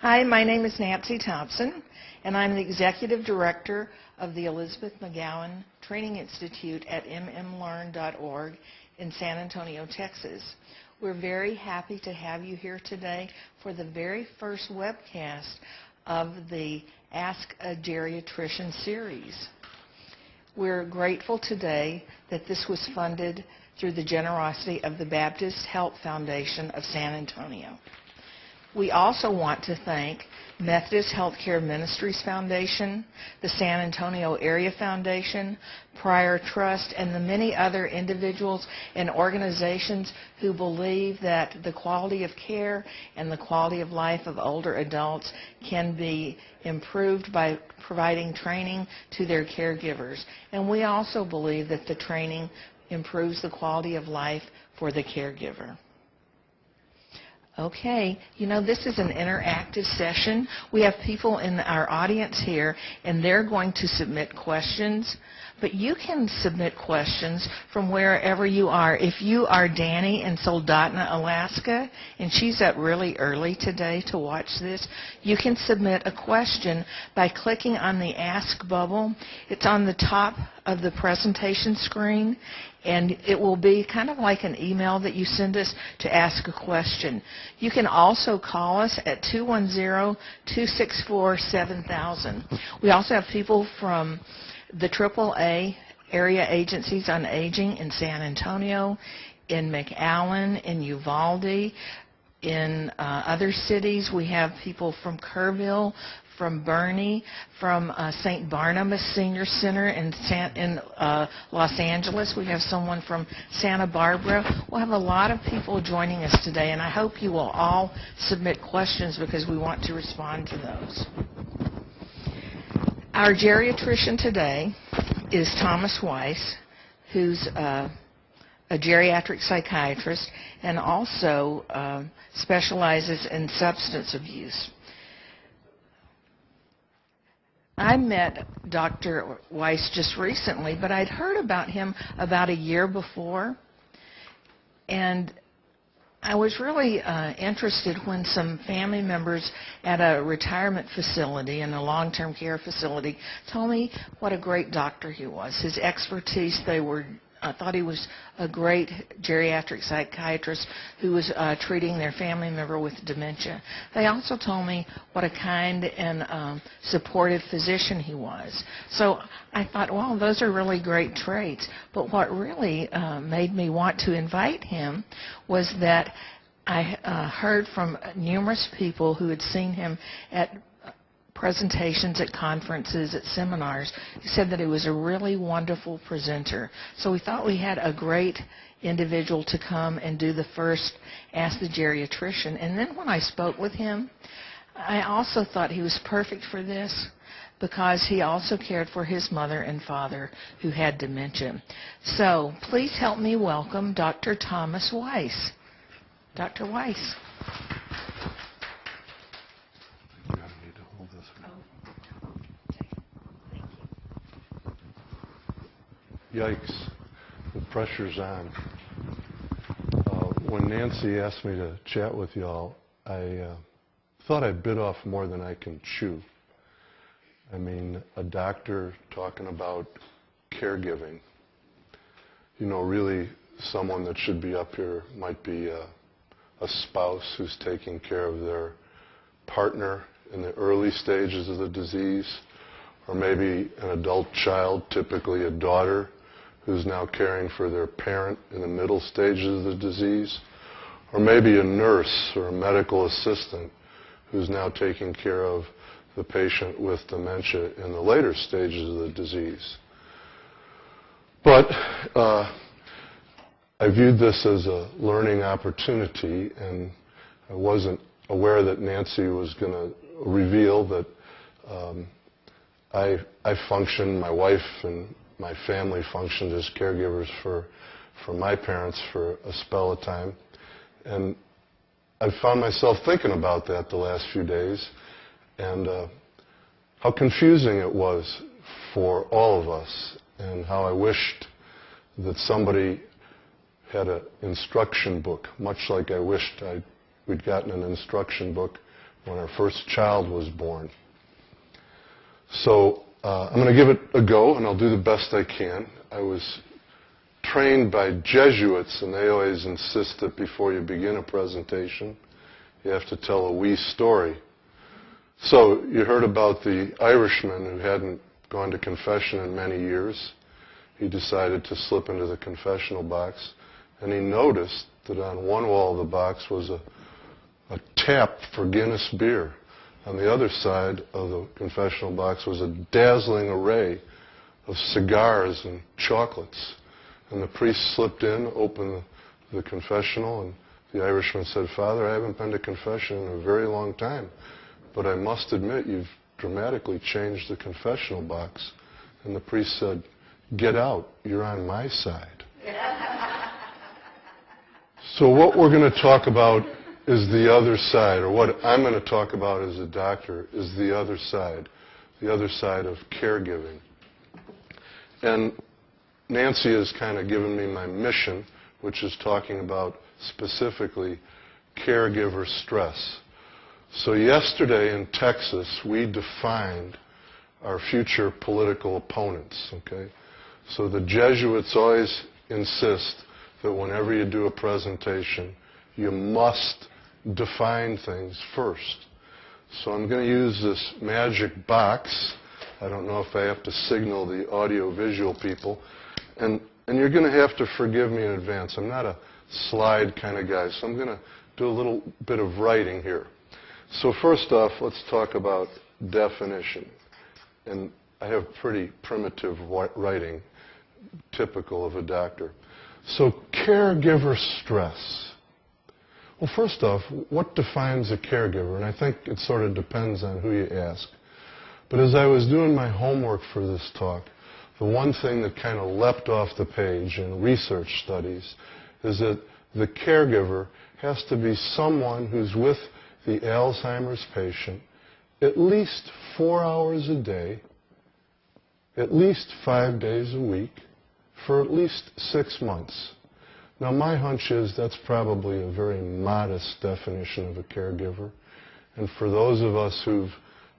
Hi, my name is Nancy Thompson, and I'm the Executive Director of the Elizabeth McGowan Training Institute at mmlearn.org in San Antonio, Texas. We're very happy to have you here today for the very first webcast of the Ask a Geriatrician series. We're grateful today that this was funded through the generosity of the Baptist Health Foundation of San Antonio. We also want to thank Methodist Healthcare Ministries Foundation, the San Antonio Area Foundation, Prior Trust, and the many other individuals and organizations who believe that the quality of care and the quality of life of older adults can be improved by providing training to their caregivers. And we also believe that the training improves the quality of life for the caregiver. Okay, you know, this is an interactive session. We have people in our audience here, and they're going to submit questions. But you can submit questions from wherever you are. If you are Danny in Soldotna, Alaska, and she's up really early today to watch this, you can submit a question by clicking on the Ask bubble. It's on the top of the presentation screen, and it will be kind of like an email that you send us to ask a question. You can also call us at 210-264-7000. We also have people from the AAA area agencies on aging in San Antonio, in McAllen, in Uvalde, in other cities. We have people from Kerrville, from Bernie, from St. Barnabas Senior Center in Los Angeles. We have someone from Santa Barbara. We'll have a lot of people joining us today, and I hope you will all submit questions because we want to respond to those. Our geriatrician today is Thomas Weiss, who's a geriatric psychiatrist and also specializes in substance abuse. I met Dr. Weiss just recently, but I'd heard about him about a year before, and I was really interested when some family members at a retirement facility and a long-term care facility told me what a great doctor he was. His expertise, I thought he was a great geriatric psychiatrist who was treating their family member with dementia. They also told me what a kind and supportive physician he was. So I thought, well, those are really great traits. But what really made me want to invite him was that I heard from numerous people who had seen him at presentations at conferences, at seminars, who said that he was a really wonderful presenter. So we thought we had a great individual to come and do the first Ask the Geriatrician. And then when I spoke with him, I also thought he was perfect for this because he also cared for his mother and father who had dementia. So please help me welcome Dr. Thomas Weiss. Dr. Weiss. Yikes, the pressure's on. When Nancy asked me to chat with y'all, I thought I bit off more than I can chew. I mean, a doctor talking about caregiving. You know, really someone that should be up here might be a spouse who's taking care of their partner in the early stages of the disease, or maybe an adult child, typically a daughter, who's now caring for their parent in the middle stages of the disease, or maybe a nurse or a medical assistant who's now taking care of the patient with dementia in the later stages of the disease. But I viewed this as a learning opportunity, and I wasn't aware that Nancy was going to reveal that I function, my wife and my family functioned as caregivers for my parents for a spell of time. And I found myself thinking about that the last few days and how confusing it was for all of us, and how I wished that somebody had an instruction book, much like I wished we'd gotten an instruction book when our first child was born. So I'm going to give it a go, and I'll do the best I can. I was trained by Jesuits, and they always insist that before you begin a presentation, you have to tell a wee story. So you heard about the Irishman who hadn't gone to confession in many years. He decided to slip into the confessional box, and he noticed that on one wall of the box was a tap for Guinness beer. On the other side of the confessional box was a dazzling array of cigars and chocolates. And the priest slipped in, opened the confessional, and the Irishman said, "Father, I haven't been to confession in a very long time, but I must admit you've dramatically changed the confessional box." And the priest said, "Get out, you're on my side." So what we're going to talk about is the other side, or what I'm going to talk about as a doctor is the other side of caregiving. And Nancy has kind of given me my mission, which is talking about specifically caregiver stress. So yesterday in Texas, we defined our future political opponents, okay? So the Jesuits always insist that whenever you do a presentation, you must define things first. So I'm going to use this magic box. I don't know if I have to signal the audio-visual people. And you're going to have to forgive me in advance. I'm not a slide kind of guy, so I'm going to do a little bit of writing here. So first off, let's talk about definition. And I have pretty primitive writing, typical of a doctor. So caregiver stress. Well, first off, what defines a caregiver? And I think it sort of depends on who you ask. But as I was doing my homework for this talk, the one thing that kind of leapt off the page in research studies is that the caregiver has to be someone who's with the Alzheimer's patient at least 4 hours a day, at least 5 days a week, for at least 6 months. Now, my hunch is that's probably a very modest definition of a caregiver. And for those of us who've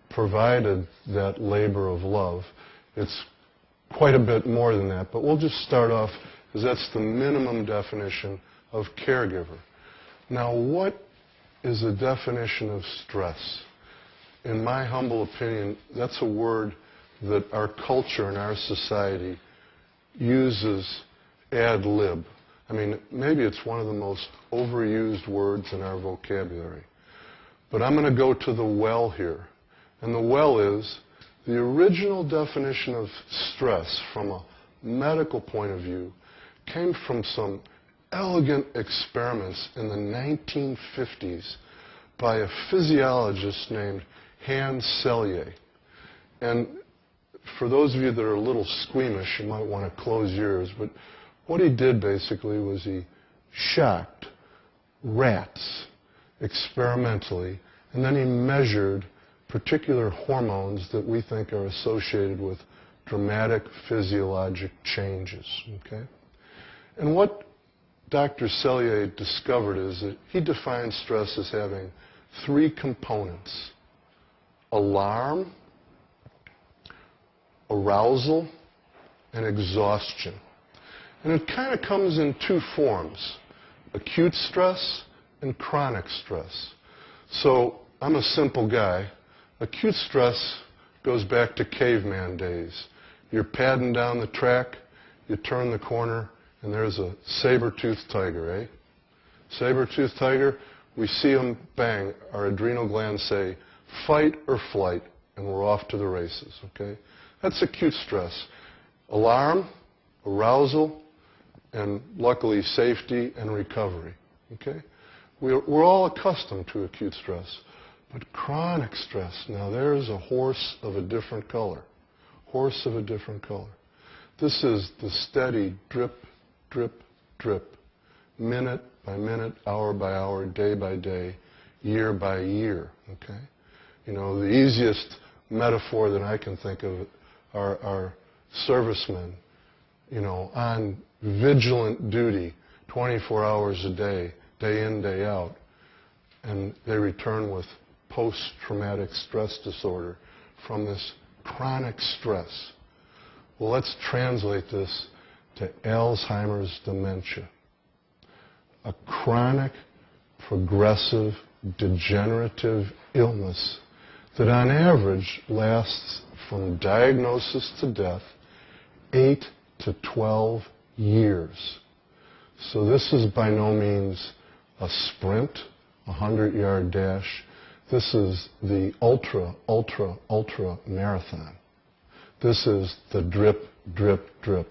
provided that labor of love, it's quite a bit more than that. But we'll just start off, because that's the minimum definition of caregiver. Now, what is a definition of stress? In my humble opinion, that's a word that our culture and our society uses ad lib. I mean, maybe it's one of the most overused words in our vocabulary. But I'm going to go to the well here. And the well is the original definition of stress from a medical point of view came from some elegant experiments in the 1950s by a physiologist named Hans Selye. And for those of you that are a little squeamish, you might want to close your ears, but what he did basically was he shocked rats experimentally, and then he measured particular hormones that we think are associated with dramatic physiologic changes. Okay? And what Dr. Selye discovered is that he defined stress as having 3 components: alarm, arousal, and exhaustion. And it kind of comes in 2 forms: acute stress and chronic stress. So I'm a simple guy. Acute stress goes back to caveman days. You're padding down the track, you turn the corner, and there's a saber-toothed tiger, eh? Saber-toothed tiger, we see him, bang, our adrenal glands say, fight or flight, and we're off to the races, okay? That's acute stress. Alarm, arousal, and luckily safety and recovery, okay? We're all accustomed to acute stress. But chronic stress, now there's a horse of a different color. Horse of a different color. This is the steady drip, drip, drip, minute by minute, hour by hour, day by day, year by year, okay? You know, the easiest metaphor that I can think of are servicemen, you know, on vigilant duty 24 hours a day, day in, day out, and they return with post-traumatic stress disorder from this chronic stress. Well, let's translate this to Alzheimer's dementia. A chronic, progressive, degenerative illness that on average lasts from diagnosis to death 8 to 12 years. So this is by no means a sprint, a 100-yard dash. This is the ultra, ultra, ultra marathon. This is the drip, drip, drip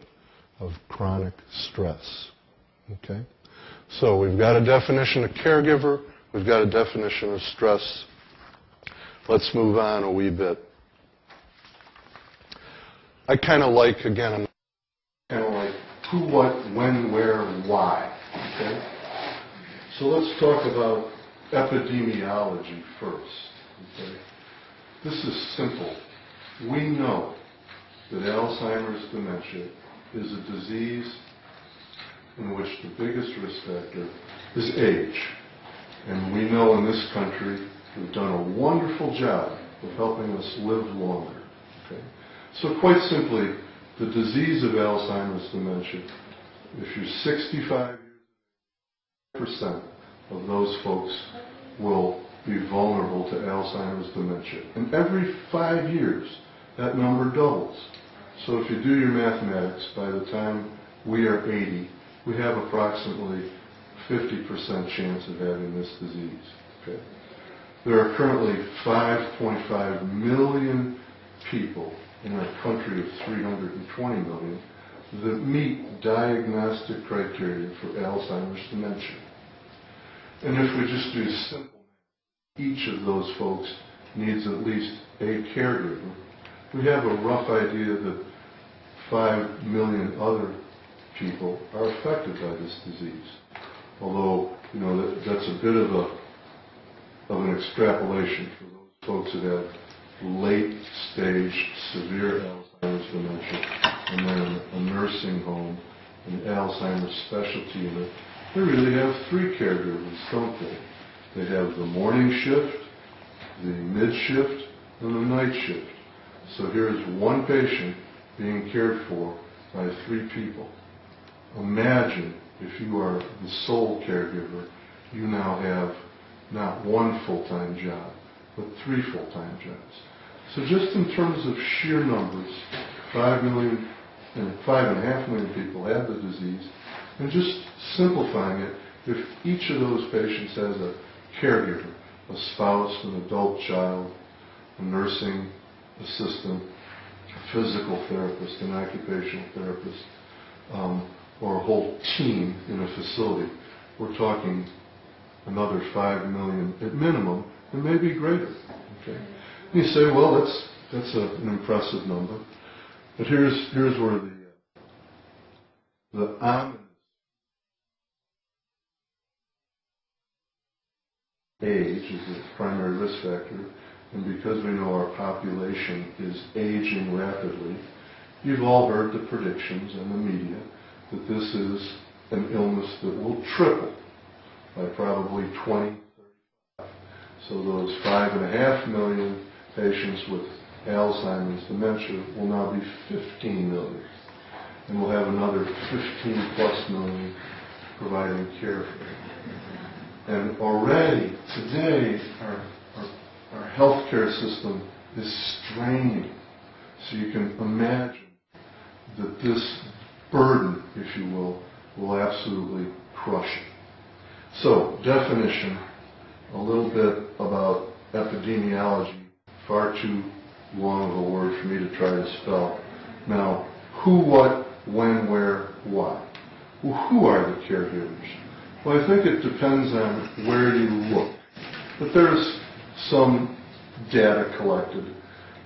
of chronic stress. Okay? So we've got a definition of caregiver. We've got a definition of stress. Let's move on a wee bit. I kind of like, again, I'm kind of like who, what, when, where, why. Okay? So let's talk about epidemiology first. Okay? This is simple. We know that Alzheimer's dementia is a disease in which the biggest risk factor is age. And we know in this country we've done a wonderful job of helping us live longer. Okay? So quite simply, the disease of Alzheimer's dementia, if you're 65 years, 5% of those folks will be vulnerable to Alzheimer's dementia. And every 5 years, that number doubles. So if you do your mathematics, by the time we are 80, we have approximately 50% chance of having this disease. Okay? There are currently 5.5 million people in a country of 320 million that meet diagnostic criteria for Alzheimer's dementia. And if we just do simple, each of those folks needs at least a caregiver. We have a rough idea that 5 million other people are affected by this disease. Although, you know, that's a bit of an extrapolation for those folks that have late-stage severe Alzheimer's dementia and then a nursing home, an Alzheimer's specialty unit. They really have 3 caregivers, don't they? They have the morning shift, the mid-shift, and the night shift. So here's one patient being cared for by 3 people. Imagine if you are the sole caregiver, you now have not 1 full-time job, but 3 full-time jobs. So just in terms of sheer numbers, 5 million and 5.5 million people have the disease. And just simplifying it, if each of those patients has a caregiver, a spouse, an adult child, a nursing assistant, a physical therapist, an occupational therapist, or a whole team in a facility, we're talking another 5 million at minimum, and maybe greater. Okay? And you say, well, that's an impressive number. But here's where the ominous age is the primary risk factor, and because we know our population is aging rapidly, you've all heard the predictions in the media that this is an illness that will triple by probably 2035. So those 5.5 million patients with Alzheimer's dementia will now be 15 million. And we'll have another 15 plus million providing care for them. And already today our healthcare system is straining. So you can imagine that this burden, if you will absolutely crush it. So, definition, a little bit about epidemiology, far too long of a word for me to try to spell. Now, who, what, when, where, why? Well, who are the caregivers? Well, I think it depends on where you look. But there's some data collected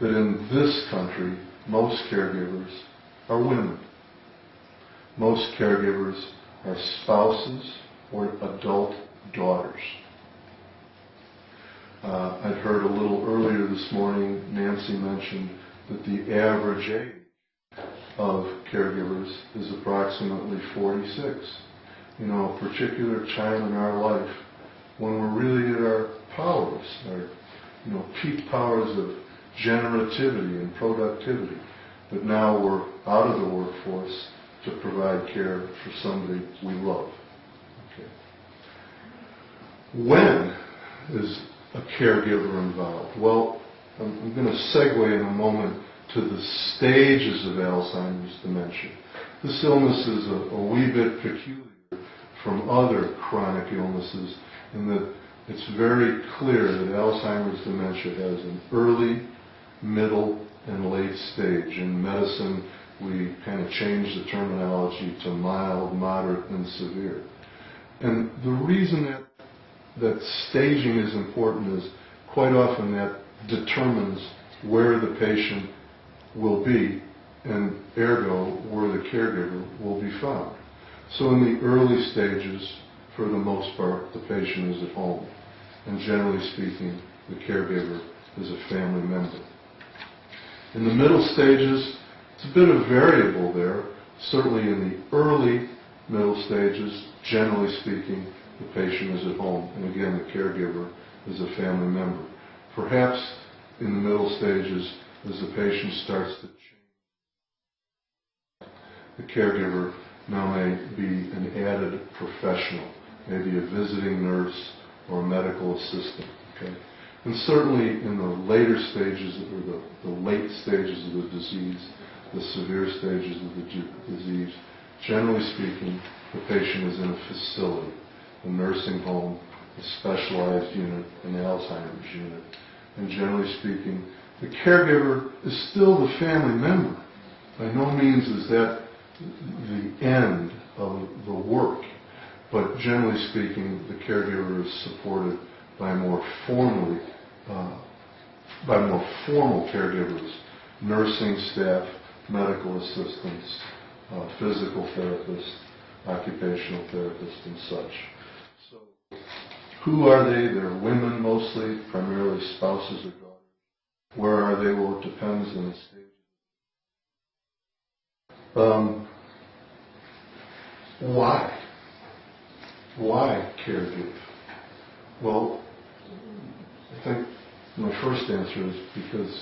that in this country, most caregivers are women. Most caregivers are spouses or adult daughters. I've heard a little earlier this morning, Nancy mentioned that the average age of caregivers is approximately 46. You know, a particular time in our life when we're really at our powers, peak powers of generativity and productivity, but now we're out of the workforce to provide care for somebody we love. Okay. When is a caregiver involved? Well, I'm going to segue in a moment to the stages of Alzheimer's dementia. This illness is a wee bit peculiar from other chronic illnesses in that it's very clear that Alzheimer's dementia has an early, middle, and late stage. In medicine, we kind of change the terminology to mild, moderate, and severe. And the reason that staging is important is quite often that determines where the patient will be, and ergo, where the caregiver will be found. So in the early stages, for the most part, the patient is at home. And generally speaking, the caregiver is a family member. In the middle stages, it's a bit of variable there. Certainly in the early middle stages, generally speaking, the patient is at home. And again, the caregiver is a family member. Perhaps in the middle stages, as the patient starts to change, the caregiver now may be an added professional, maybe a visiting nurse or a medical assistant. Okay? And certainly in the later stages, or the late stages of the disease, the severe stages of the disease, generally speaking, the patient is in a facility, a nursing home, a specialized unit, an Alzheimer's unit. And generally speaking, the caregiver is still the family member. By no means is that the end of the work, but generally speaking, the caregiver is supported by more formal caregivers, nursing staff, medical assistants, physical therapists, occupational therapists, and such. So, who are they? They're women mostly, primarily spouses or daughters. Where are they? Well, it depends on the stage. Why? Why caregive? Well, I think my first answer is because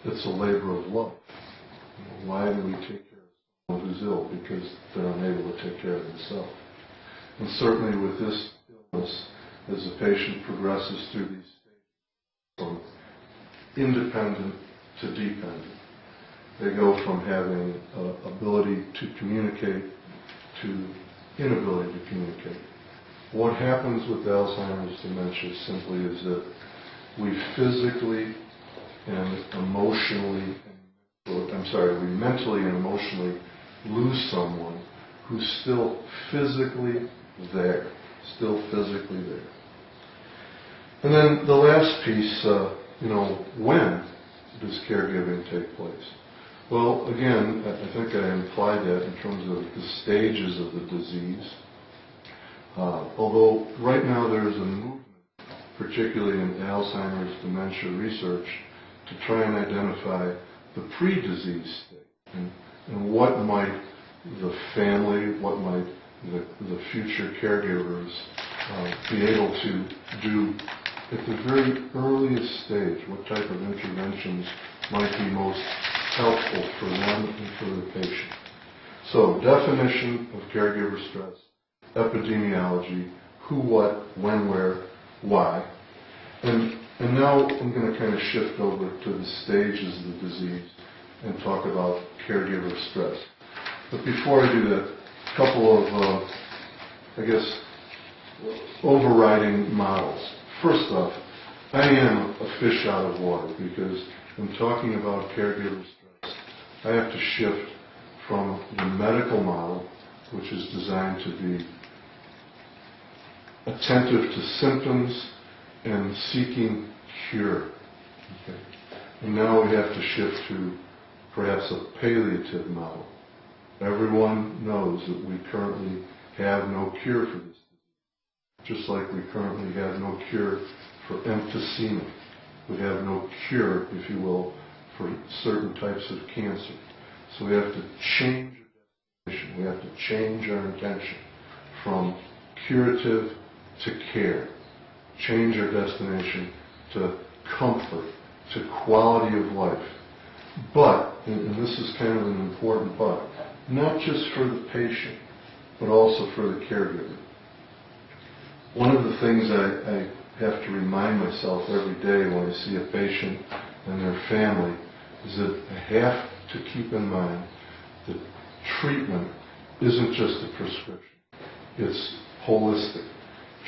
it's a labor of love. Why do we take care of someone who's ill? Because they're unable to take care of themselves. And certainly with this illness, as the patient progresses through these stages, from independent to dependent, they go from having ability to communicate to inability to communicate. What happens with Alzheimer's dementia simply is that we physically and emotionally, we mentally and emotionally lose someone who's still physically there. And then the last piece, when does caregiving take place? Well, again, I think I implied that in terms of the stages of the disease. Although right now there is a movement, particularly in Alzheimer's dementia research, to try and identify the pre-disease state and what might the family, what might the future caregivers be able to do at the very earliest stage. What type of interventions might be most helpful for them and for the patient. So, definition of caregiver stress, epidemiology, who, what, when, where, why. And now I'm going to kind of shift over to the stages of the disease and talk about caregiver stress. But before I do that, a couple of, overriding models. First off, I am a fish out of water because when talking about caregiver stress, I have to shift from the medical model, which is designed to be attentive to symptoms and seeking cure. Okay. And now we have to shift to perhaps a palliative model. Everyone knows that we currently have no cure for this disease, just like we currently have no cure for emphysema. We have no cure, if you will, for certain types of cancer. So we have to change our destination. We have to change our intention from curative to care. Change our destination to comfort, to quality of life. But, and this is kind of an important but, not just for the patient, but also for the caregiver. One of the things I have to remind myself every day when I see a patient and their family is that I have to keep in mind that treatment isn't just a prescription. It's holistic.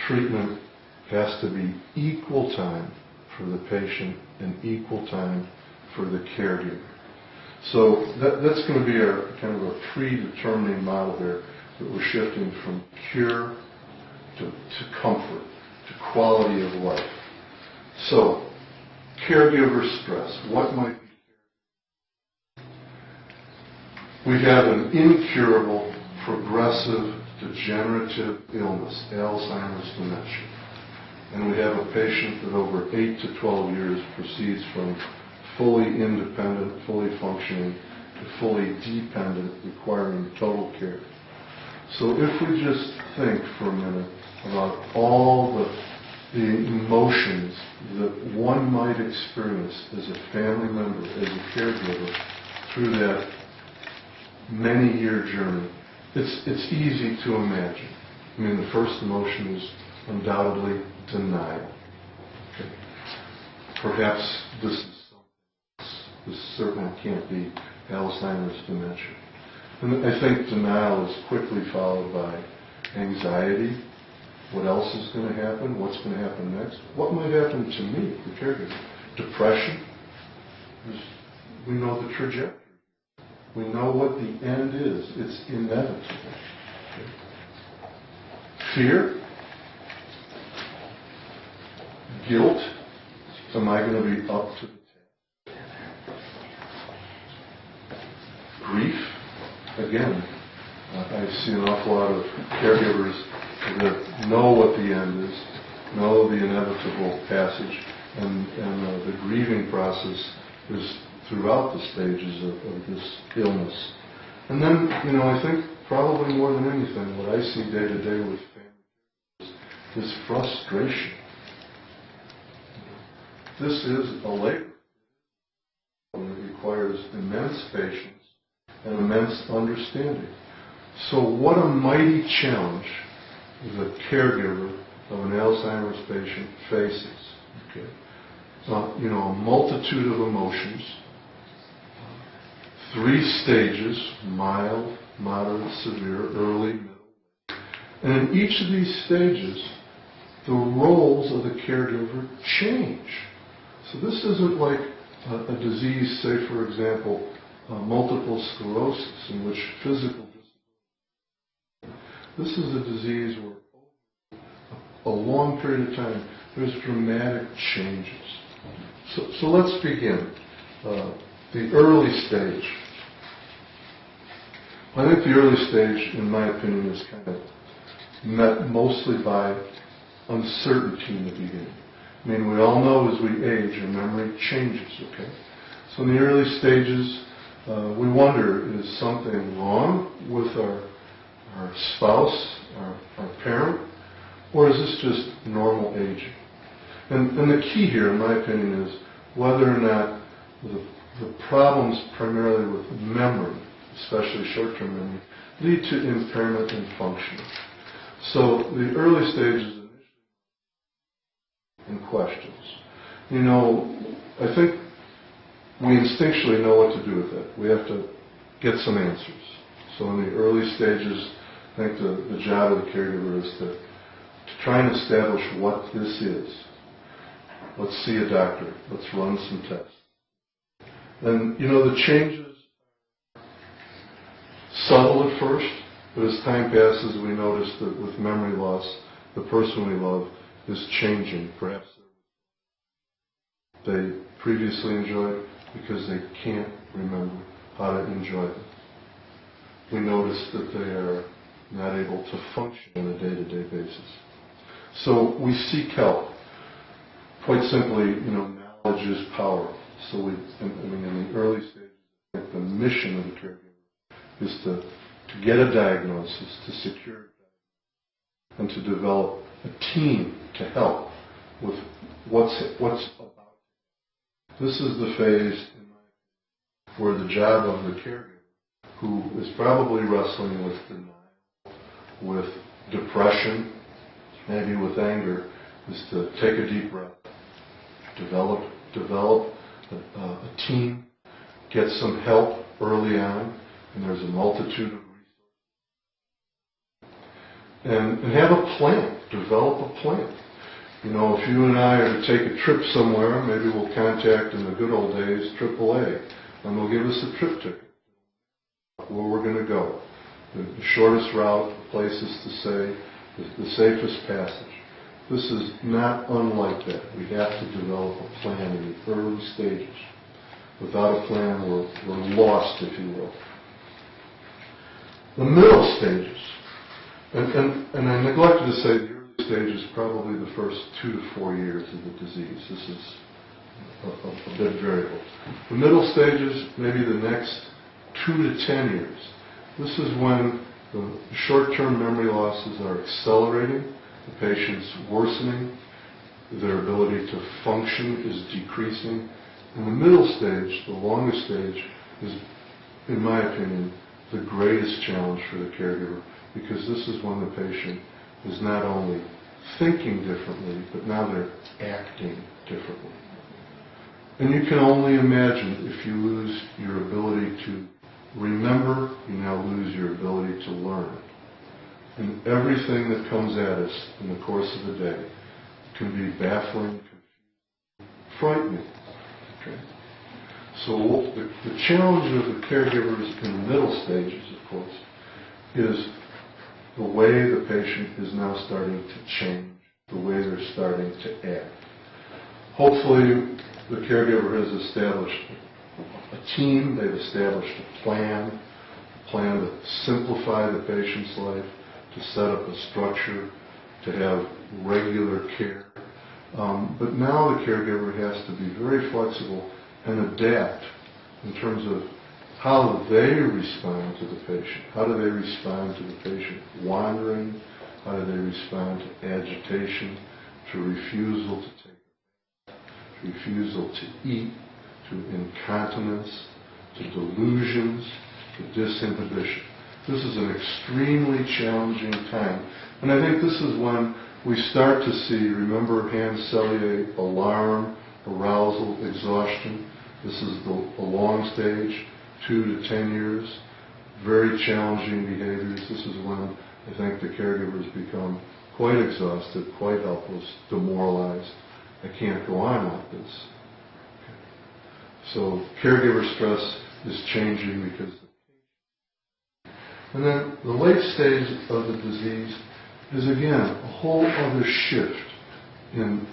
Treatment has to be equal time for the patient and equal time for the caregiver. So that's going to be kind of a predetermining model here, that we're shifting from cure to comfort, to quality of life. So, caregiver stress. What might be? We have an incurable, progressive, degenerative illness, Alzheimer's dementia. And we have a patient that over 8 to 12 years proceeds from fully independent, fully functioning, to fully dependent, requiring total care. So if we just think for a minute about all the emotions that one might experience as a family member, as a caregiver, through that many-year journey, it's easy to imagine. I mean, the first emotion is undoubtedly denial. Okay. Perhaps this certainly can't be Alzheimer's dementia. And I think denial is quickly followed by anxiety. What else is going to happen? What's going to happen next? What might happen to me, the caregiver? Depression. We know the trajectory. We know what the end is. It's inevitable. Okay. Fear. Guilt. Am I going to be up to the task? Grief. Again, I see an awful lot of caregivers that know what the end is, know the inevitable passage, and the grieving process is throughout the stages of this illness. And then, I think probably more than anything, what I see day to day with families is frustration. This is a labor. It requires immense patience and immense understanding. So what a mighty challenge the caregiver of an Alzheimer's patient faces. Okay? A multitude of emotions, 3 stages, mild, moderate, severe, early, middle. And in each of these stages, the roles of the caregiver change. So this isn't like a disease, say for example, multiple sclerosis, in which physical disability. This is a disease where over a long period of time there's dramatic changes. So let's begin. The early stage. I think the early stage, in my opinion, is kind of met mostly by uncertainty in the beginning. I mean, we all know as we age, our memory changes, okay? So in the early stages, we wonder, is something wrong with our spouse, our parent, or is this just normal aging? And the key here, in my opinion, is whether or not the problems primarily with memory, especially short-term memory, lead to impairment in functioning. So the early stages and questions. I think we instinctually know what to do with it. We have to get some answers. So in the early stages, I think the job of the caregiver is to try and establish what this is. Let's see a doctor. Let's run some tests. And, the changes are subtle at first, but as time passes, we notice that with memory loss, the person we love is changing, perhaps they previously enjoyed because they can't remember how to enjoy them. We notice that they are not able to function on a day-to-day basis. So we seek help. Quite simply, knowledge is power. So in the early stages, I think the mission of the caregiver is to get a diagnosis, to secure it, and to develop a team to help with what's about This is the phase where the job of the caregiver, who is probably wrestling with denial, with depression, maybe with anger, is to take a deep breath, develop a team, get some help early on, and there's a multitude of resources. And have a plan, develop a plan. You know, if you and I are to take a trip somewhere, maybe we'll contact, in the good old days, AAA, and they'll give us a trip ticket, where we're going to go, the shortest route, places to stay, the safest passage. This is not unlike that. We have to develop a plan in the early stages. Without a plan, we're lost, if you will. The middle stages, and I neglected to say the early stage is probably the first 2 to 4 years of the disease. This is a bit variable. The middle stages, maybe the next 2 to 10 years. This is when the short-term memory losses are accelerating, the patient's worsening, their ability to function is decreasing. And the middle stage, the longest stage, is, in my opinion, the greatest challenge for the caregiver, because this is when the patient is not only thinking differently, but now they're acting differently. And you can only imagine, if you lose your ability to remember, you now lose your ability to learn. And everything that comes at us in the course of the day can be baffling, frightening. Okay? So the challenge of the caregivers in the middle stages, of course, is the way the patient is now starting to change, the way they're starting to act. Hopefully, the caregiver has established a team, they've established a plan to simplify the patient's life, to set up a structure, to have regular care. But now the caregiver has to be very flexible and adapt in terms of how they respond to the patient. How do they respond to the patient wandering? How do they respond to agitation, to refusal to take, to refusal to eat, to incontinence, to delusions, to disinhibition. This is an extremely challenging time. And I think this is when we start to see, remember Hans Selye, alarm, arousal, exhaustion. This is a long stage, 2 to 10 years, very challenging behaviors. This is when I think the caregivers become quite exhausted, quite helpless, demoralized. I can't go on like this. So caregiver stress is changing because. And then the late stage of the disease is again a whole other shift in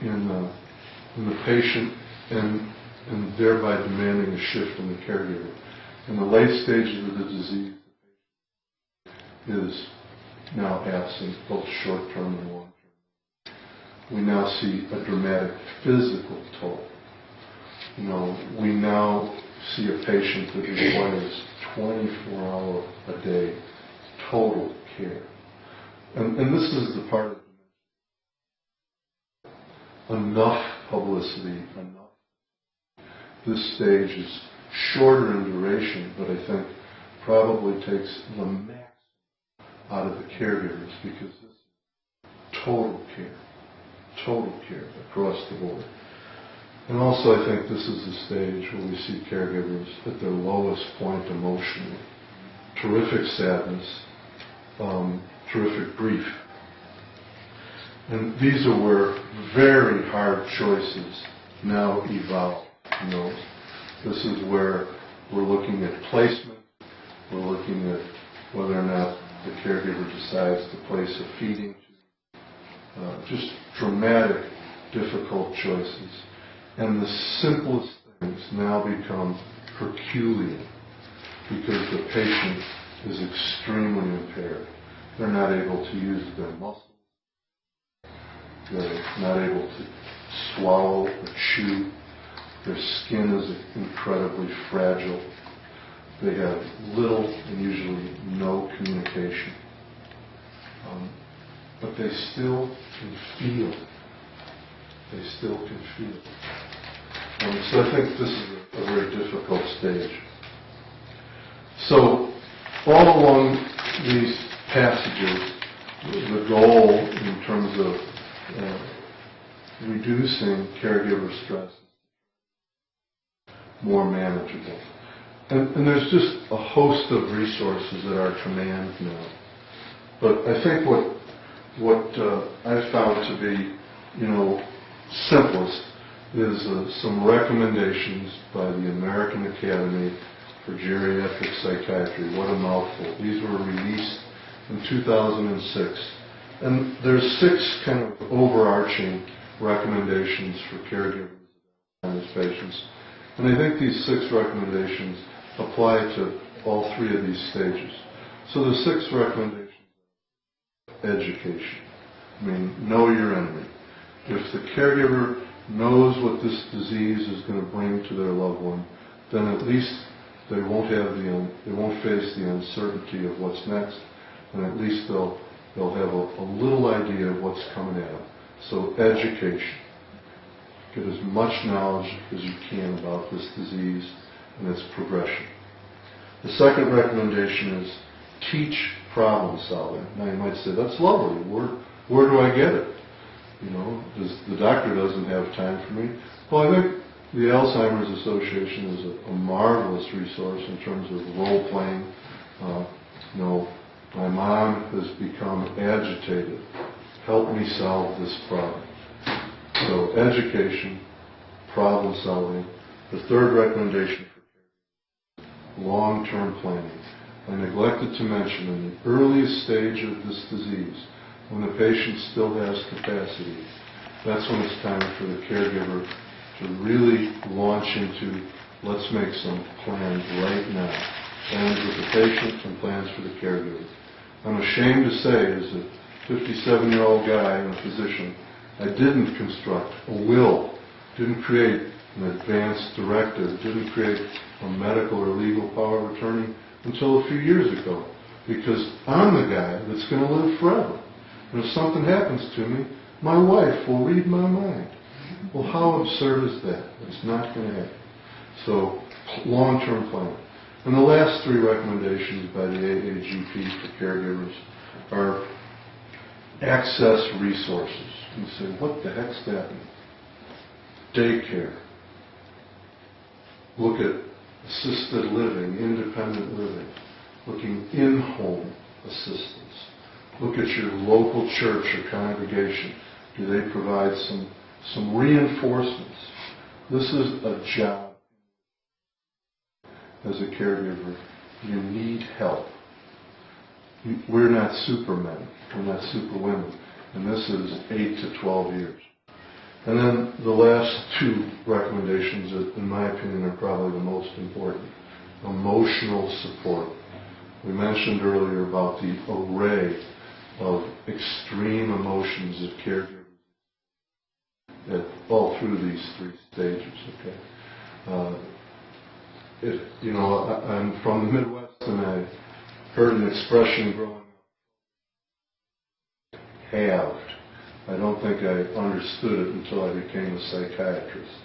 the patient and thereby demanding a shift in the caregiver. In the late stages of the disease, the patient is now absent, both short-term and long-term. We now see a dramatic physical toll. You know, we now see a patient that requires 24-hour a day total care. And this is the part of enough publicity, enough. This stage is shorter in duration, but I think probably takes the maximum out of the caregivers, because this is total care across the board. And also I think this is the stage where we see caregivers at their lowest point emotionally. Terrific sadness, terrific grief. And these are where very hard choices now evolve. You know, this is where we're looking at placement, we're looking at whether or not the caregiver decides to place a feeding tube. Just dramatic, difficult choices. And the simplest things now become Herculean because the patient is extremely impaired. They're not able to use their muscles. They're not able to swallow or chew. Their skin is incredibly fragile. They have little and usually no communication. But they still can feel. They still can feel. So I think this is a very difficult stage. So all along these passages, the goal in terms of reducing caregiver stress is more manageable. And there's just a host of resources at our command now. But I think what I've found to be, simplest is some recommendations by the American Academy for Geriatric Psychiatry. What a mouthful. These were released in 2006. And there's 6 kind of overarching recommendations for caregivers and Alzheimer's patients. And I think these 6 recommendations apply to all 3 of these stages. So the 6 recommendations are education. Know your enemy. If the caregiver knows what this disease is going to bring to their loved one, then at least they won't face the uncertainty of what's next, and at least they'll have a little idea of what's coming at them. So education. Get as much knowledge as you can about this disease and its progression. The second recommendation is teach problem solving. Now you might say, that's lovely. Where do I get it? The doctor doesn't have time for me. Well, I think the Alzheimer's Association is a marvelous resource in terms of role playing. My mom has become agitated. Help me solve this problem. So education, problem solving. The third recommendation for long-term planning. I neglected to mention in the earliest stage of this disease, when the patient still has capacity, that's when it's time for the caregiver to really launch into, let's make some plans right now. Plans with the patient and plans for the caregiver. I'm ashamed to say, as a 57-year-old guy and a physician, I didn't construct a will, didn't create an advance directive, didn't create a medical or legal power of attorney until a few years ago, because I'm the guy that's going to live forever. And if something happens to me, my wife will read my mind. Well, how absurd is that? It's not going to happen. So, long-term planning. And the last 3 recommendations by the AAGP for caregivers are access resources. You say, what the heck's that mean? Daycare. Look at assisted living, independent living. Looking in-home assistance. Look at your local church or congregation. Do they provide some reinforcements? This is a job. As a caregiver, you need help. We're not supermen. We're not superwomen. And this is 8 to 12 years. And then the last 2 recommendations that, in my opinion, are probably the most important. Emotional support. We mentioned earlier about the array of extreme emotions that caregivers all through these 3 stages. Okay. I'm from the Midwest, and I heard an expression growing up, halved. I don't think I understood it until I became a psychiatrist.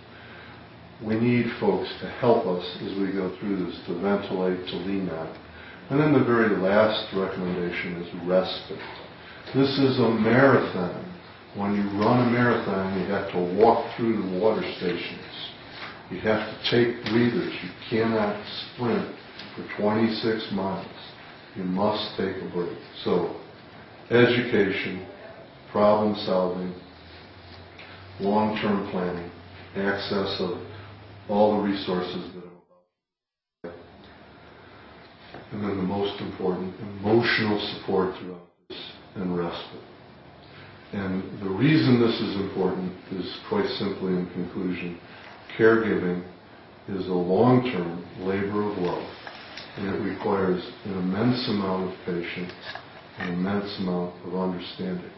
We need folks to help us as we go through this, to ventilate, to lean on. And then the very last recommendation is respite. This is a marathon. When you run a marathon, you have to walk through the water stations. You have to take breathers. You cannot sprint for 26 miles. You must take a break. So, education, problem solving, long-term planning, access of all the resources that I'm about to say. And then the most important, emotional support throughout this and respite. And the reason this is important is quite simply, in conclusion, caregiving is a long-term labor of love, and it requires an immense amount of patience, an immense amount of understanding.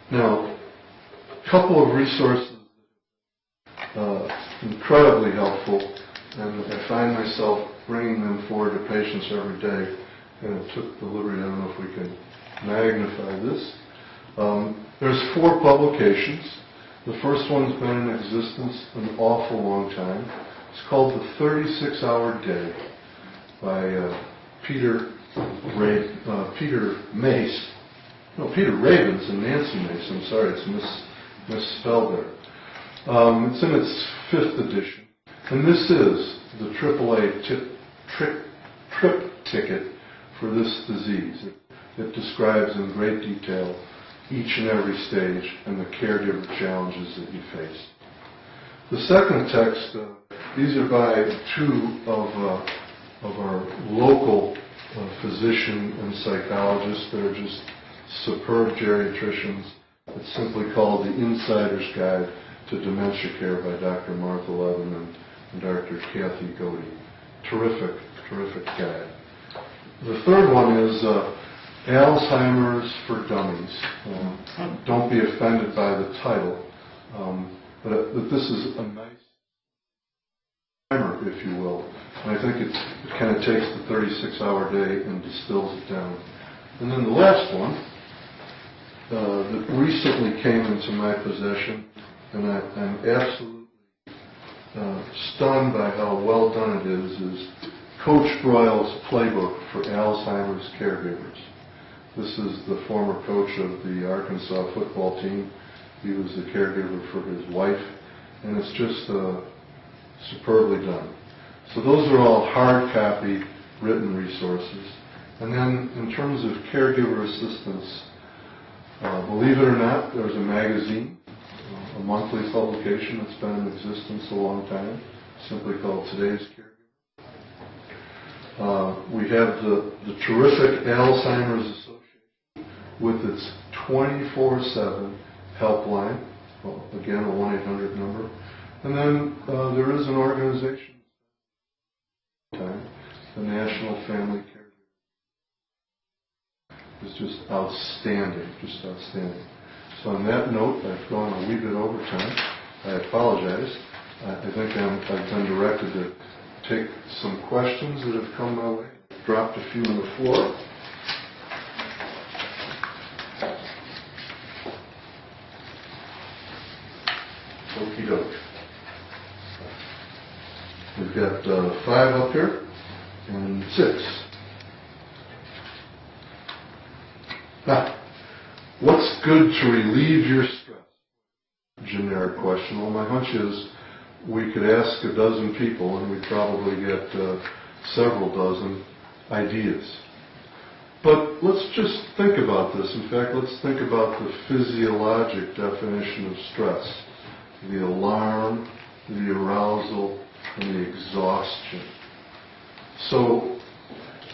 Now, a couple of resources incredibly helpful, and I find myself bringing them forward to patients every day, and it took the liberty, I don't know if we can magnify this. There's 4 publications. The first one's been in existence an awful long time. It's called the 36-Hour Day by Peter Mace. No, Peter Ravens and Nancy Mace. I'm sorry, it's misspelled there. It's in its 5th edition. And this is the AAA trip ticket for this disease. It describes in great detail each and every stage and the caregiver challenges that you face. The second text, these are by two of our local physician and psychologists that are just superb geriatricians. It's simply called The Insider's Guide to Dementia Care by Dr. Martha Levin and Dr. Kathy Godey. Terrific guide. The third one is Alzheimer's for Dummies. Don't be offended by the title, but this is a nice primer, if you will. And I think it kind of takes the 36-hour day and distills it down. And then the last one that recently came into my possession, and I'm absolutely stunned by how well done it is Coach Broyle's Playbook for Alzheimer's Caregivers. This is the former coach of the Arkansas football team. He was the caregiver for his wife, and it's just superbly done. So those are all hard copy written resources. And then in terms of caregiver assistance, believe it or not, there's a magazine, a monthly publication that's been in existence a long time, simply called Today's Caregiver. We have the terrific Alzheimer's Association with its 24/7 helpline, again a 1-800 number. And then there is an organization, the National Family Caregiver. It's just outstanding. So on that note, I've gone a wee bit over time. I apologize. I think I've been directed to take some questions that have come my way. Dropped a few on the floor. Okie doke. We've got 5 up here and 6. Now, what's good to relieve your stress? Generic question. Well, my hunch is we could ask a dozen people and we'd probably get several dozen ideas. But let's just think about this. In fact, let's think about the physiologic definition of stress. The alarm, the arousal, and the exhaustion. So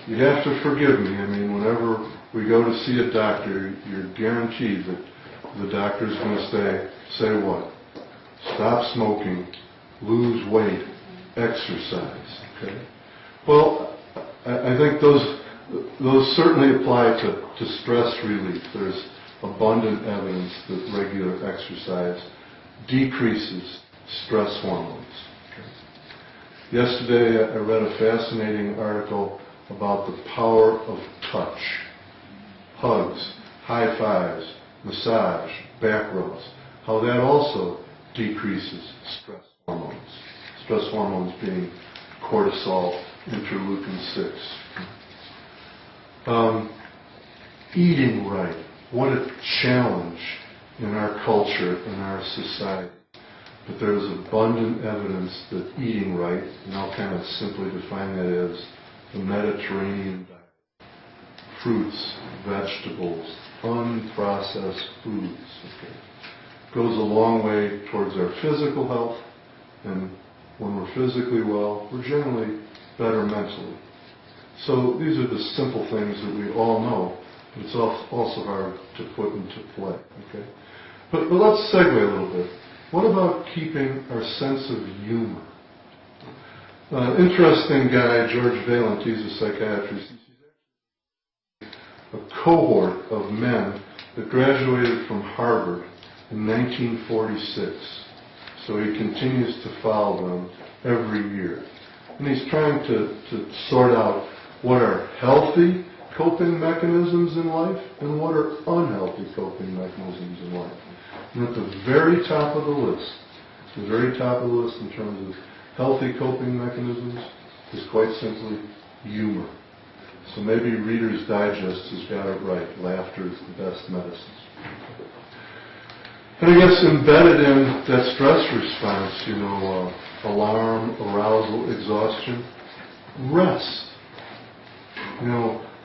you have to forgive me. I mean, whenever we go to see a doctor, you're guaranteed that the doctor's going to say what? Stop smoking, lose weight, exercise. Okay? Well, I think those certainly apply to stress relief. There's abundant evidence that regular exercise decreases stress hormones. Okay? Yesterday, I read a fascinating article about the power of touch. Hugs, high fives, massage, back rubs, how that also decreases stress hormones. Stress hormones being cortisol, interleukin-6. Eating right. What a challenge in our culture, in our society. But there's abundant evidence that eating right, and I'll kind of simply define that as the Mediterranean diet. Fruits, vegetables, unprocessed foods. Okay. Goes a long way towards our physical health, and when we're physically well, we're generally better mentally. So these are the simple things that we all know, but it's also hard to put into play. Okay? But let's segue a little bit. What about keeping our sense of humor? Interesting guy, George Valent, he's a psychiatrist. He's a cohort of men that graduated from Harvard in 1946. So he continues to follow them every year. And he's trying to sort out what are healthy coping mechanisms in life and what are unhealthy coping mechanisms in life. And at the very top of the list, in terms of healthy coping mechanisms, is quite simply humor. So maybe Reader's Digest has got it right. Laughter is the best medicine. And I guess embedded in that stress response, alarm, arousal, exhaustion, rest.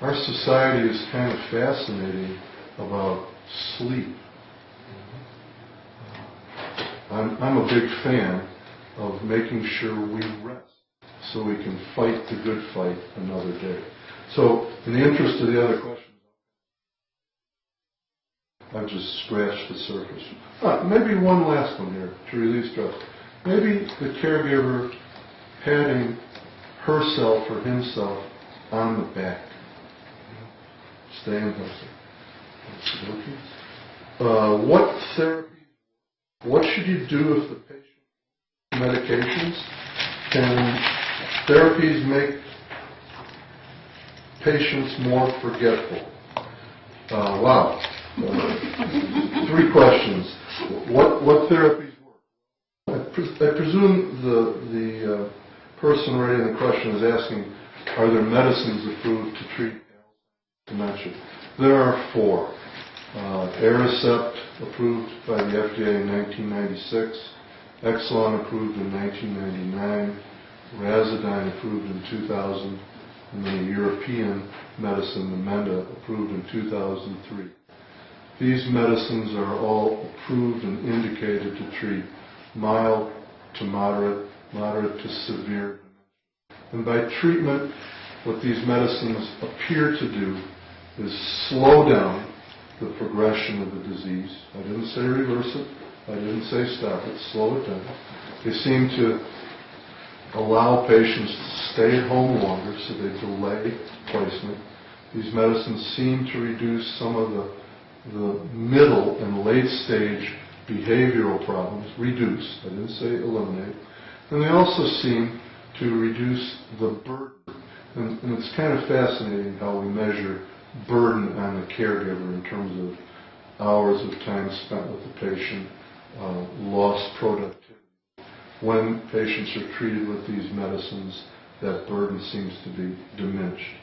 Our society is kind of fascinating about sleep. I'm a big fan of making sure we rest so we can fight the good fight another day. So, in the interest of the other questions, I've just scratched the surface. Maybe one last one here to relieve stress. Maybe the caregiver patting herself or himself on the back. Staying healthy. What therapy? What should you do if the patient medications? Can therapies make patients more forgetful? Wow. 3 questions. What therapies work? I presume the person writing the question is asking, are there medicines approved to treat dementia? There are 4. Aricept, approved by the FDA in 1996. Exelon, approved in 1999. Razidine, approved in 2000. And then a European medicine, Namenda, approved in 2003. These medicines are all approved and indicated to treat mild to moderate to severe dementia. And by treatment, what these medicines appear to do is slow down the progression of the disease. I didn't say reverse it. I didn't say stop it. Slow it down. They seem to allow patients to stay at home longer, so they delay placement. These medicines seem to reduce some of the middle and late stage behavioral problems. Reduce. I didn't say eliminate. And they also seem to reduce the burden. And it's kind of fascinating how we measure burden on the caregiver in terms of hours of time spent with the patient, lost productivity. When patients are treated with these medicines, that burden seems to be diminished.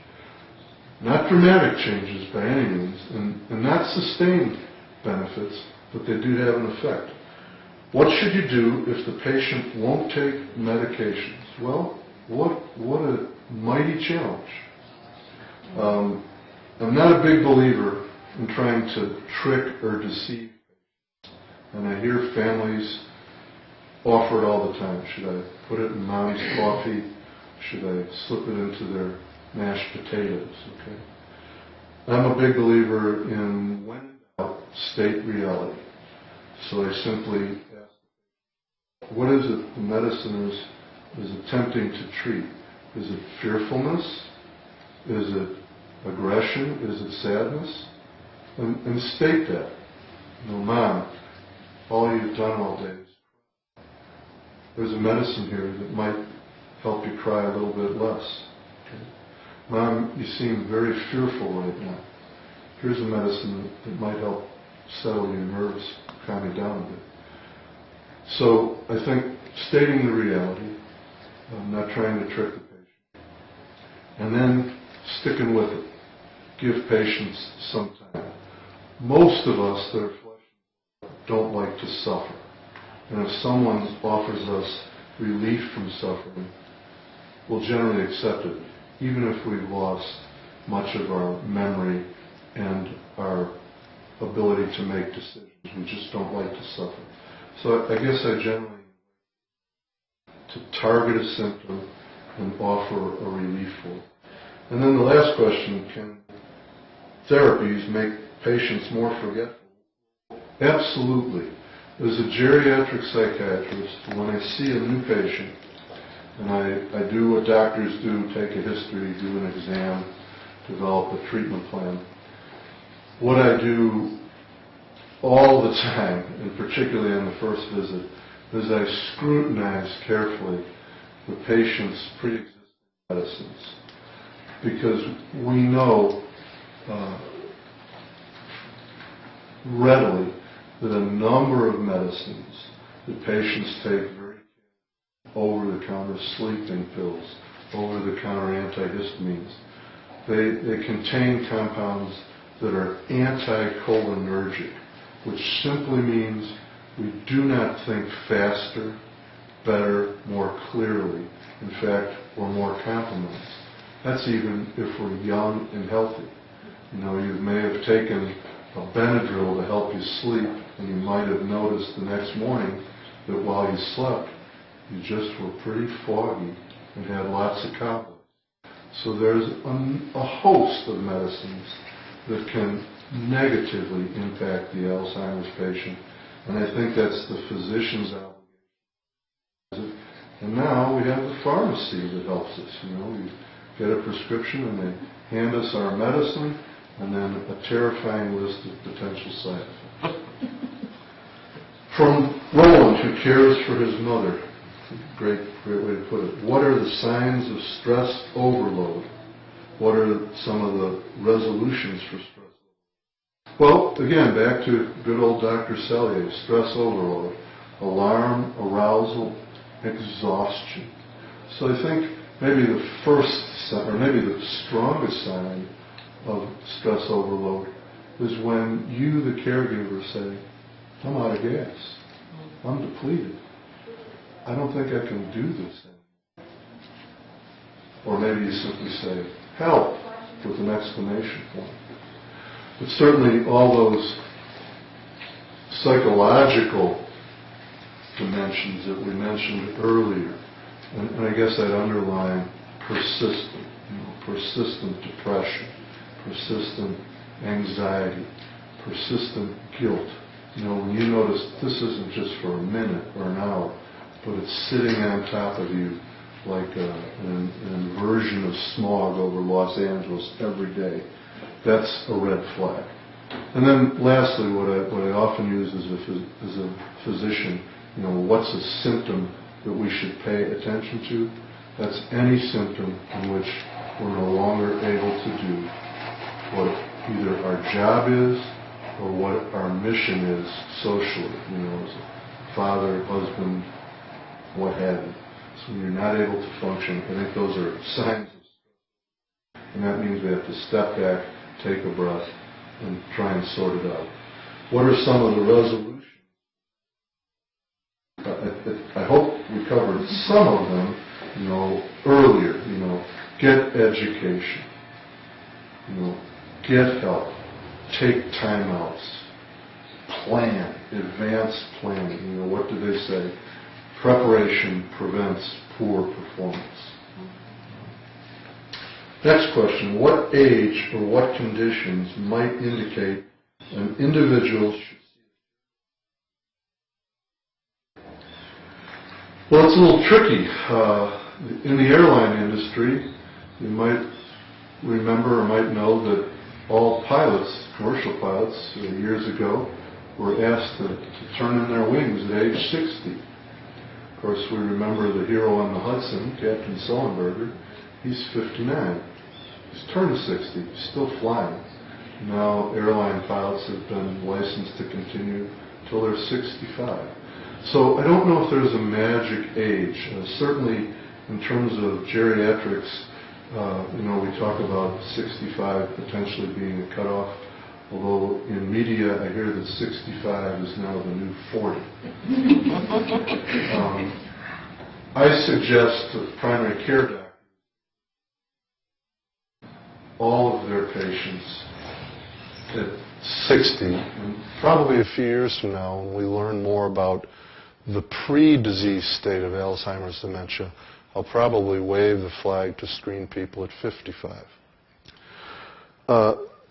Not dramatic changes by any means, and not sustained benefits, but they do have an effect. What should you do if the patient won't take medications? Well, what a mighty challenge. I'm not a big believer in trying to trick or deceive patients. And I hear families offer it all the time. Should I put it in mommy's coffee? Should I slip it into their mashed potatoes? Okay. I'm a big believer in when in doubt, state reality. So I simply ask, what is it the medicine is attempting to treat? Is it fearfulness? Is it aggression? Is it sadness? And state that. Mom, all you've done all day is cry. There's a medicine here that might help you cry a little bit less. Okay? Mom, you seem very fearful right now. Here's a medicine that might help settle your nerves, calm you down a bit. So I think stating the reality, not trying to trick the patient, and then sticking with it. Give patients some time. Most of us that are flesh don't like to suffer. And if someone offers us relief from suffering, we'll generally accept it, even if we've lost much of our memory and our ability to make decisions. We just don't like to suffer. So I guess I generally to target a symptom and offer a relief for it. And then the last question, can therapies make patients more forgetful? Absolutely. As a geriatric psychiatrist, when I see a new patient, and I do what doctors do, take a history, do an exam, develop a treatment plan, what I do all the time, and particularly on the first visit, is I scrutinize carefully the patient's pre-existing medicines. Because we know readily that a number of medicines that patients take very over-the-counter sleeping pills, over-the-counter antihistamines, they contain compounds that are anticholinergic, which simply means we do not think faster, better, more clearly. In fact, we're more compromised. That's even if we're young and healthy. You know, you may have taken a Benadryl to help you sleep, and you might have noticed the next morning that while you slept, you just were pretty foggy and had lots of cobwebs. So there's a host of medicines that can negatively impact the Alzheimer's patient, and I think that's the physician's obligation. And now we have the pharmacy that helps us. You know, we get a prescription and they hand us our medicine, and then a terrifying list of potential side effects. From Roland, who cares for his mother, great way to put it. What are the signs of stress overload? What are some of the resolutions for stress overload? Well, again, back to good old Dr. Selye, stress overload, alarm, arousal, exhaustion. So I think maybe the first, or maybe the strongest sign of stress overload is when you, the caregiver, say, I'm out of gas. I'm depleted. I don't think I can do this anymore. Or maybe you simply say, help, with an exclamation point. But certainly all those psychological dimensions that we mentioned earlier, and I guess I'd underline persistent, persistent depression, persistent anxiety, persistent guilt. When you notice this isn't just for a minute or an hour, but it's sitting on top of you like an inversion of smog over Los Angeles every day, that's a red flag. And then lastly, what I often use as a physician, what's a symptom that we should pay attention to? That's any symptom in which we're no longer able to do what either our job is or what our mission is socially, as a father, husband, what have you. So when you're not able to function, I think those are signs of stress. And that means we have to step back, take a breath, and try and sort it out. What are some of the resolutions? I hope we covered some of them, earlier. Get education. Get help. Take timeouts. Plan. Advanced planning. What do they say? Preparation prevents poor performance. Next question. What age or what conditions might indicate an individual should see? Well, it's a little tricky. In the airline industry, you might remember or might know that all pilots, commercial pilots, years ago, were asked to turn in their wings at age 60. Of course, we remember the hero on the Hudson, Captain Sullenberger. He's 59. He's turned 60. He's still flying. Now, airline pilots have been licensed to continue till they're 65. So I don't know if there's a magic age. Certainly, in terms of geriatrics, we talk about 65 potentially being a cutoff, although in media I hear that 65 is now the new 40. I suggest to primary care doctors all of their patients at 60, and probably a few years from now when we learn more about the pre-disease state of Alzheimer's dementia, I'll probably wave the flag to screen people at 55.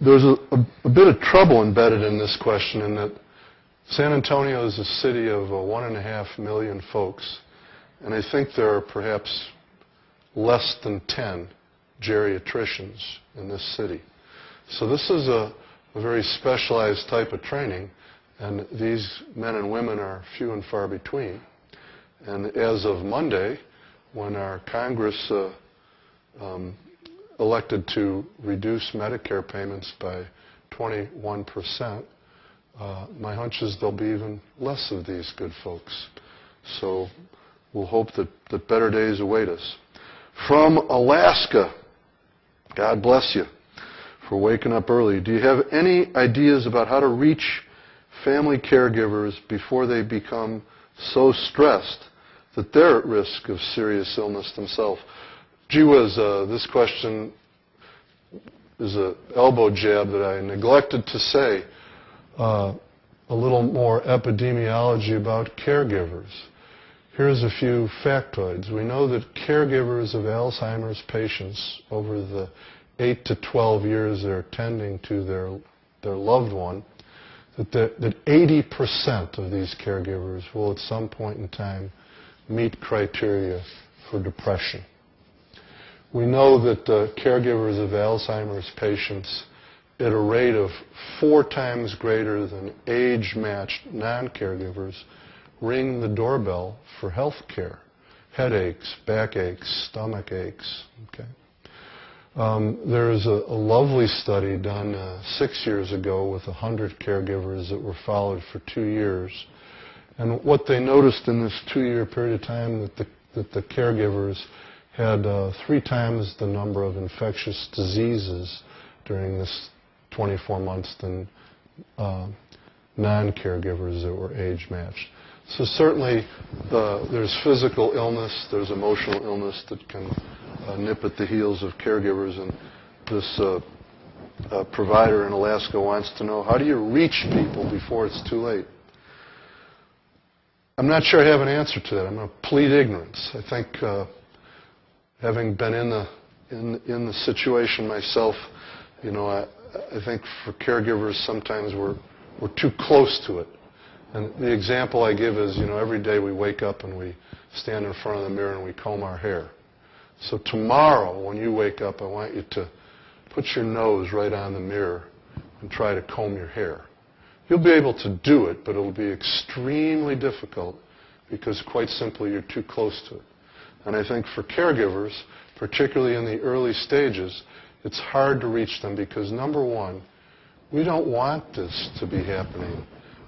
There's a bit of trouble embedded in this question in that San Antonio is a city of 1.5 million folks, and I think there are perhaps less than 10 geriatricians in this city. So this is a very specialized type of training, and these men and women are few and far between. And as of Monday, when our Congress elected to reduce Medicare payments by 21%, my hunch is there'll be even less of these good folks. So we'll hope that better days await us. From Alaska, God bless you for waking up early. Do you have any ideas about how to reach family caregivers before they become so stressed that they're at risk of serious illness themselves? Gee whiz, this question is an elbow jab that I neglected to say. A little more epidemiology about caregivers. Here's a few factoids. We know that caregivers of Alzheimer's patients, over the 8 to 12 years they're tending to their loved one, that 80% of these caregivers will at some point in time meet criteria for depression. We know that caregivers of Alzheimer's patients at a rate of 4 times greater than age-matched non-caregivers ring the doorbell for health care, headaches, backaches, stomach aches. Okay. There is a lovely study done 6 years ago with 100 caregivers that were followed for 2 years. And what they noticed in this 2-year period of time that the caregivers had 3 times the number of infectious diseases during this 24 months than non-caregivers that were age-matched. So certainly there's physical illness, there's emotional illness that can nip at the heels of caregivers, and this provider in Alaska wants to know, how do you reach people before it's too late? I'm not sure I have an answer to that. I'm going to plead ignorance. I think having been in the situation myself, you know, I think for caregivers sometimes we're too close to it. And the example I give is, you know, every day we wake up and we stand in front of the mirror and we comb our hair. So tomorrow when you wake up, I want you to put your nose right on the mirror and try to comb your hair. You'll be able to do it, but it will be extremely difficult because quite simply you're too close to it. And I think for caregivers, particularly in the early stages, it's hard to reach them because, number one, we don't want this to be happening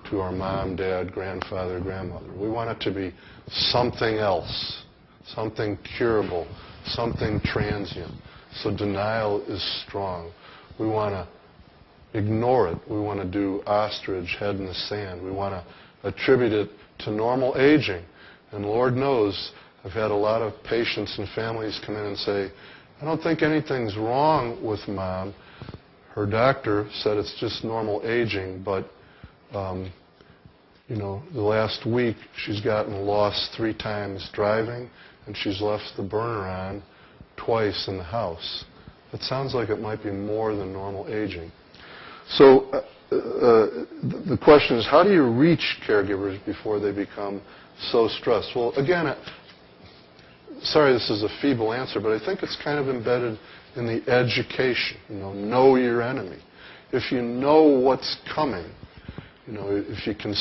to our mom, dad, grandfather, grandmother. We want it to be something else, something curable, something transient. So denial is strong. We want to ignore it. We want to do ostrich, head in the sand. We want to attribute it to normal aging. And Lord knows, I've had a lot of patients and families come in and say, I don't think anything's wrong with Mom. Her doctor said it's just normal aging, but you know, the last week she's gotten lost 3 times driving, and she's left the burner on twice in the house. It sounds like it might be more than normal aging. So the question is, how do you reach caregivers before they become so stressed? Well, again, sorry this is a feeble answer, but I think it's kind of embedded in the education. You know your enemy. If you know what's coming, you know, if you can...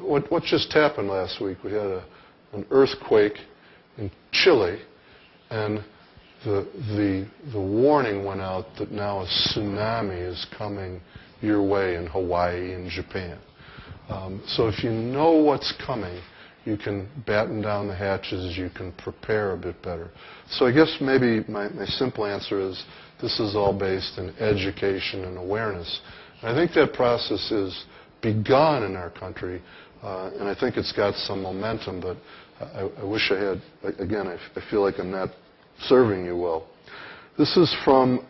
What just happened last week? We had an earthquake in Chile, and the warning went out that now a tsunami is coming your way in Hawaii and Japan. So if you know what's coming, you can batten down the hatches, you can prepare a bit better. So I guess maybe my simple answer is this is all based in education and awareness. And I think that process is begun in our country, and I think it's got some momentum, but I wish I had, again, I feel like I'm not serving you well. This is from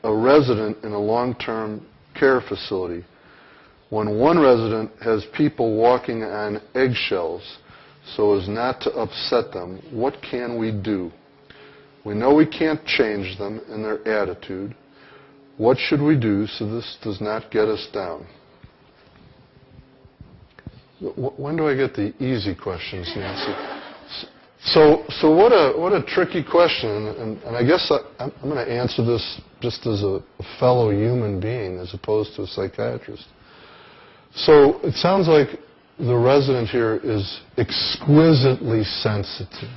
a resident in a long-term care facility. When one resident has people walking on eggshells so as not to upset them, what can we do? We know we can't change them in their attitude. What should we do so this does not get us down? When do I get the easy questions, Nancy? So what a tricky question, and I guess I'm going to answer this just as a fellow human being as opposed to a psychiatrist. So it sounds like the resident here is exquisitely sensitive.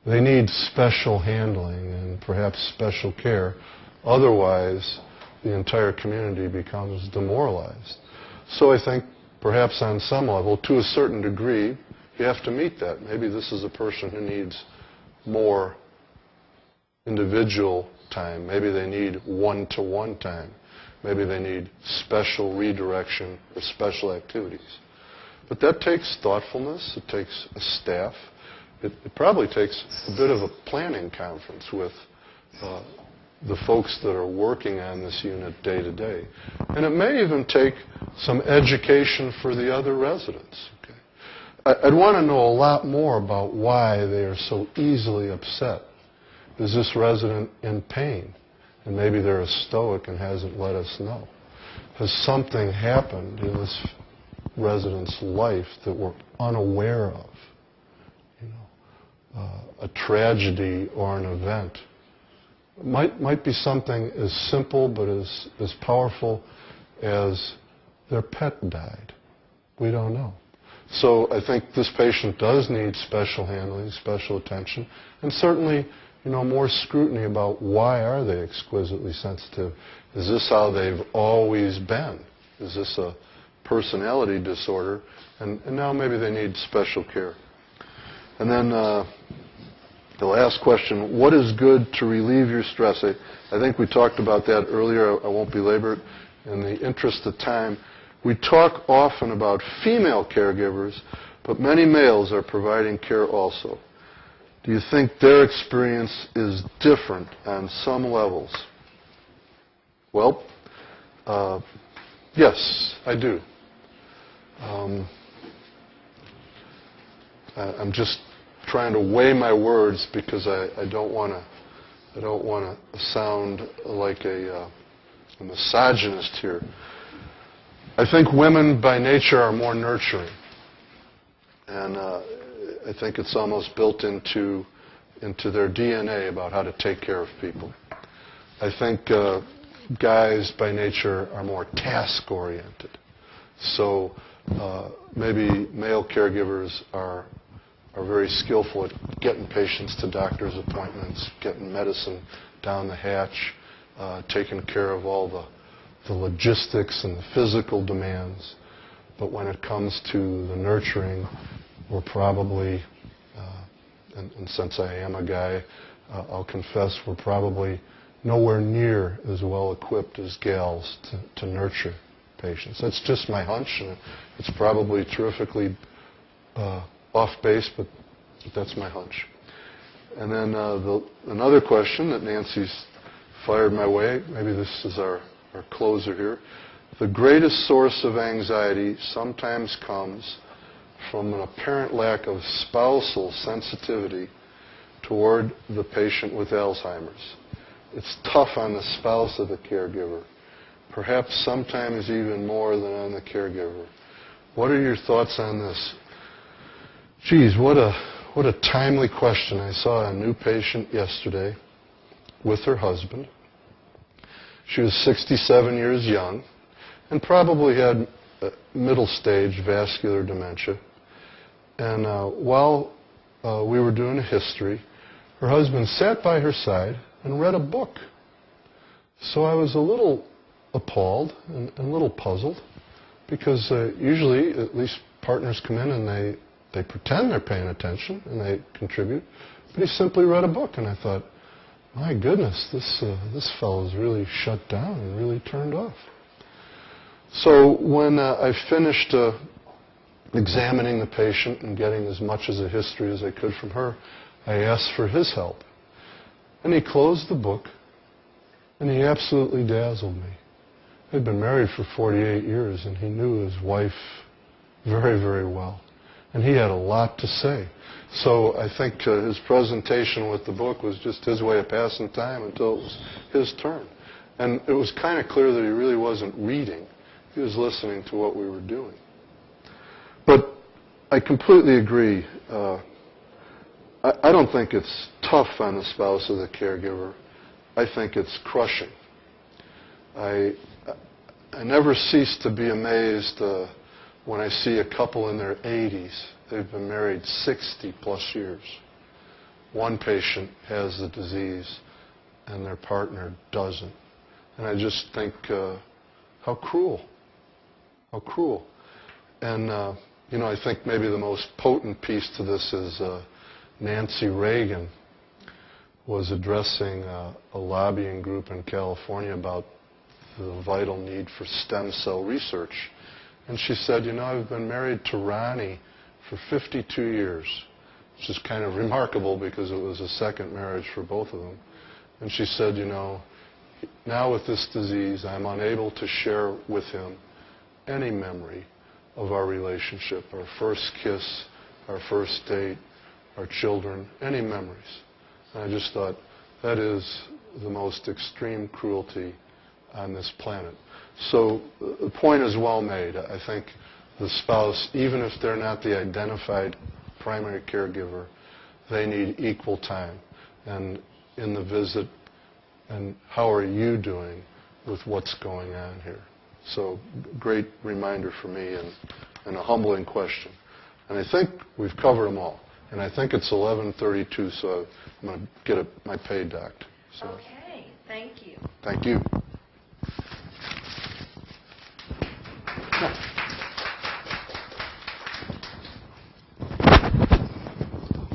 They need special handling and perhaps special care. Otherwise, the entire community becomes demoralized. So I think perhaps on some level, to a certain degree, you have to meet that. Maybe this is a person who needs more individual time. Maybe they need one-to-one time. Maybe they need special redirection or special activities. But that takes thoughtfulness. It takes a staff. It probably takes a bit of a planning conference with the folks that are working on this unit day to day. And it may even take some education for the other residents. Okay? I'd want to know a lot more about why they are so easily upset. Is this resident in pain? And maybe they're a stoic and hasn't let us know. Has something happened in this resident's life that we're unaware of? You know, a tragedy or an event. Might be something as simple but as powerful as their pet died. We don't know. So I think this patient does need special handling, special attention, and certainly, you know, more scrutiny about why are they exquisitely sensitive. Is this how they've always been? Is this a personality disorder? And now maybe they need special care. And then the last question, what is good to relieve your stress? I think we talked about that earlier. I won't belabor it. In the interest of time, we talk often about female caregivers, but many males are providing care also. Do you think their experience is different on some levels? Well, yes, I do. I'm just trying to weigh my words because I don't want to sound like a misogynist here. I think women by nature are more nurturing, and I think it's almost built into their DNA about how to take care of people. I think guys by nature are more task-oriented. So maybe male caregivers are very skillful at getting patients to doctor's appointments, getting medicine down the hatch, taking care of all the logistics and the physical demands. But when it comes to the nurturing, we're probably, and since I am a guy, I'll confess we're probably nowhere near as well equipped as gals to nurture patients. That's just my hunch, and it's probably terrifically off base, but that's my hunch. And then another question that Nancy's fired my way, maybe this is our closer here. The greatest source of anxiety sometimes comes from an apparent lack of spousal sensitivity toward the patient with Alzheimer's. It's tough on the spouse of the caregiver, perhaps sometimes even more than on the caregiver. What are your thoughts on this? Geez, what a timely question. I saw a new patient yesterday with her husband. She was 67 years young and probably had middle stage vascular dementia. And while we were doing a history, her husband sat by her side and read a book. So I was a little appalled and a little puzzled because usually at least partners come in and they pretend they're paying attention and they contribute, but he simply read a book, and I thought, my goodness, this fellow's really shut down and really turned off. So when I finished examining the patient and getting as much as a history as I could from her, I asked for his help. And he closed the book, and he absolutely dazzled me. They'd been married for 48 years, and he knew his wife very, very well. And he had a lot to say. So I think his presentation with the book was just his way of passing time until it was his turn. And it was kind of clear that he really wasn't reading. He was listening to what we were doing. But I completely agree. I don't think it's tough on the spouse of the caregiver. I think it's crushing. I never cease to be amazed when I see a couple in their 80s. They've been married 60-plus years. One patient has the disease and their partner doesn't. And I just think, how cruel. How cruel. And, I think maybe the most potent piece to this is Nancy Reagan was addressing a lobbying group in California about the vital need for stem cell research. And she said, I've been married to Ronnie for 52 years, which is kind of remarkable because it was a second marriage for both of them. And she said, now with this disease, I'm unable to share with him any memory of our relationship, our first kiss, our first date, our children, any memories. And I just thought, that is the most extreme cruelty on this planet. So the point is well made. I think the spouse, even if they're not the identified primary caregiver, they need equal time. And in the visit, and how are you doing with what's going on here? So great reminder for me and a humbling question. And I think we've covered them all. And I think it's 11:32, so I'm going to get my pay docked. So. Okay, thank you. Thank you.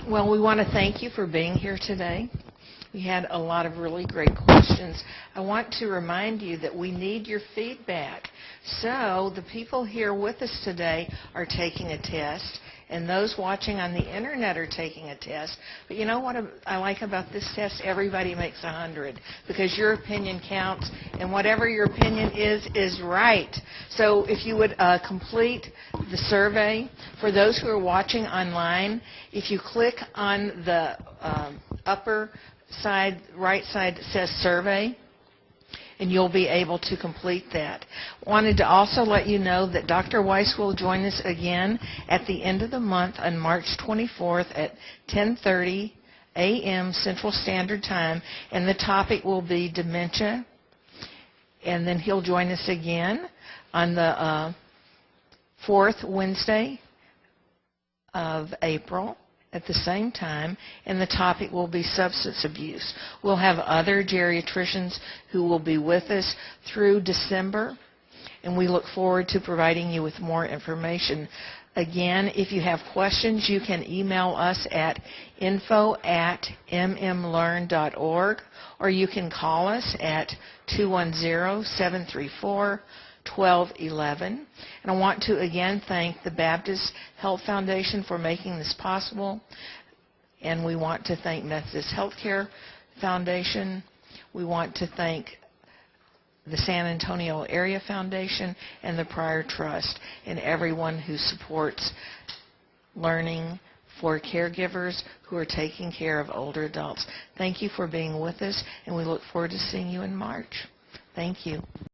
Well, we want to thank you for being here today. We had a lot of really great questions. I want to remind you that we need your feedback. So the people here with us today are taking a test, and those watching on the internet are taking a test. But you know what I like about this test? Everybody makes 100 because your opinion counts, and whatever your opinion is right. So if you would complete the survey, for those who are watching online, if you click on the upper side, right side that says survey, and you'll be able to complete that. Wanted to also let you know that Dr. Weiss will join us again at the end of the month on March 24th at 10:30 a.m. Central Standard Time, and the topic will be dementia. And then he'll join us again on the fourth Wednesday of April at the same time, and the topic will be substance abuse. We'll have other geriatricians who will be with us through December, and we look forward to providing you with more information. Again, if you have questions, you can email us at info@mmlearn.org, or you can call us at 210-734-1211. And I want to again thank the Baptist Health Foundation for making this possible, and we want to thank Methodist Healthcare Foundation. We want to thank the San Antonio Area Foundation and the Pryor Trust, and everyone who supports learning for caregivers who are taking care of older adults. Thank you for being with us, and we look forward to seeing you in March. Thank you.